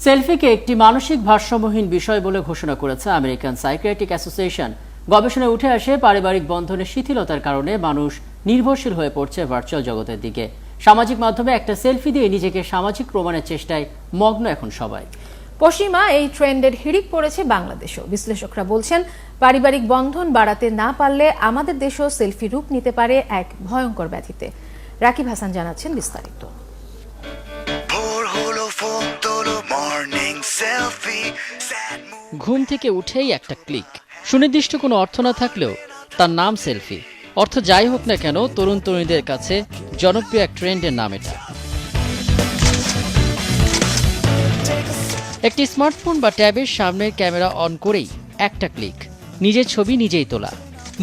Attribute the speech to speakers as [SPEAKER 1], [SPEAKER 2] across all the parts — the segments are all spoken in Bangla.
[SPEAKER 1] সেলফিকে একটি মানসিক ভারসাম্যহীন বিষয় বলে ঘোষণা করেছে আমেরিকান সাইকিয়াট্রিক অ্যাসোসিয়েশন। গবেষণায় উঠে আসে পারিবারিক বন্ধনের শিথিলতার কারণে মানুষ নির্ভরশীল হয়ে পড়ছে ভার্চুয়াল জগতের দিকে। সামাজিক মাধ্যমে একটা সেলফি দিয়ে নিজেকে সামাজিক প্রমাণের চেষ্টায় মগ্ন এখন সবাই।
[SPEAKER 2] পশ্চিমা এই ট্রেন্ডের হিড়িক পড়েছে বাংলাদেশও। বিশ্লেষকরা বলছেন, পারিবারিক বন্ধন বাড়াতে না পারলে আমাদের দেশও সেলফি রূপ নিতে পারে এক ভয়ঙ্কর ব্যাধিতে। রাকিব হাসান জানাচ্ছেন বিস্তারিত।
[SPEAKER 1] ঘুম থেকে উঠেই একটা ক্লিক, সুনির্দিষ্ট কোনো অর্থ না থাকলেও তার নাম সেলফি। অর্থ যাই হোক না কেন, তরুণ তরুণীদের কাছে জনপ্রিয় এক ট্রেন্ডের নাম এটা। একটি স্মার্টফোন বা ট্যাবের সামনের ক্যামেরা অন করেই একটা ক্লিক, নিজের ছবি নিজেই তোলা।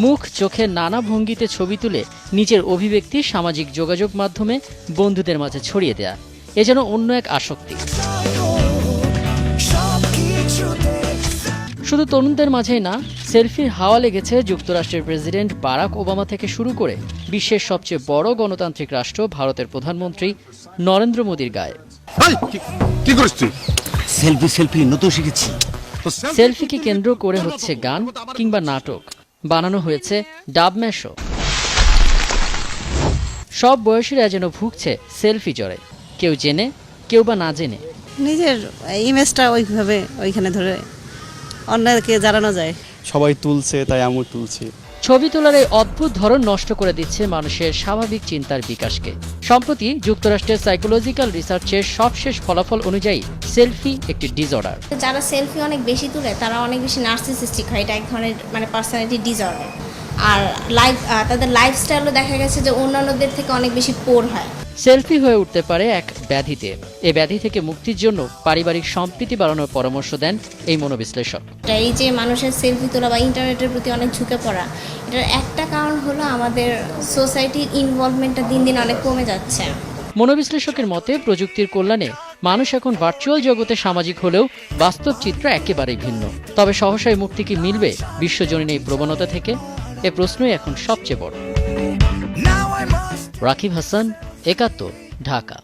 [SPEAKER 1] মুখ চোখের নানা ভঙ্গিতে ছবি তুলে নিজের অভিব্যক্তি সামাজিক যোগাযোগ মাধ্যমে বন্ধুদের মাঝে ছড়িয়ে দেয়া, এ যেন অন্য এক আসক্তি। শুধু তরুণদের মাঝেই না, সেলফির হাওয়া লেগেছে যুক্তরাষ্ট্রের প্রেসিডেন্ট বারাক ওবামা থেকে শুরু করে বিশ্বের সবচেয়ে বড় গণতান্ত্রিক রাষ্ট্র ভারতের প্রধানমন্ত্রী নরেন্দ্র মোদীর গায়ে। সেলফিকে কেন্দ্র করে হচ্ছে গান কিংবা নাটক, বানানো হয়েছে ডাবম্যাশও। সব বয়সীরা যেন ভুগছে সেলফি জ্বরে, কেউ জেনে কেউ বা না জেনে।
[SPEAKER 3] নিজের ইমেজটা ওইভাবে ওইখানে ধরে অন্যকে জানানো যায়।
[SPEAKER 4] সবাই তুলছে, তাই আমিও তুলছি।
[SPEAKER 1] ছবি তোলার এই অদ্ভুত ধরন নষ্ট করে দিচ্ছে মানুষের স্বাভাবিক চিন্তার বিকাশকে। সম্প্রতি যুক্তরাষ্ট্রের সাইকোলজিক্যাল রিসার্চের সবশেষ ফলাফল অনুযায়ী সেলফি একটি ডিসঅর্ডার।
[SPEAKER 5] যারা সেলফি অনেক বেশি তুলে তারা অনেক বেশি নার্সিসিস্টিক হয়, এটা এক ধরনের পার্সোনালিটি ডিসঅর্ডার। আর তাদের লাইফস্টাইলও দেখা গেছে যে অন্যান্যদের থেকে অনেক বেশি পোর হয়।
[SPEAKER 1] সেলফি হয়ে উঠতে পারে এক ব্যাধিতে। এই ব্যাধি থেকে মুক্তির জন্য পারিবারিক সম্প্রীতি বাড়ানোর পরামর্শ দেন এই মনোবিশ্লেষক।
[SPEAKER 5] এই যে মানুষের সেলফি তোলা বা ইন্টারনেটের প্রতি অনেক ঝুঁকে পড়া, এটার একটা কারণ হলো আমাদের সোসাইটির ইনভলভমেন্টটা দিন দিন অনেক কমে যাচ্ছে।
[SPEAKER 1] মনোবিশ্লেষকের মতে প্রযুক্তির কল্যাণে মানুষ এখন ভার্চুয়াল জগতে সামাজিক হলেও বাস্তব চিত্র একেবারেই ভিন্ন। তবে সহসায় মুক্তি কি মিলবে বিশ্বজনীন এই প্রবণতা থেকে? এ প্রশ্নই এখন সবচেয়ে বড়। রাকিব হাসান, ৭১, ঢাকা।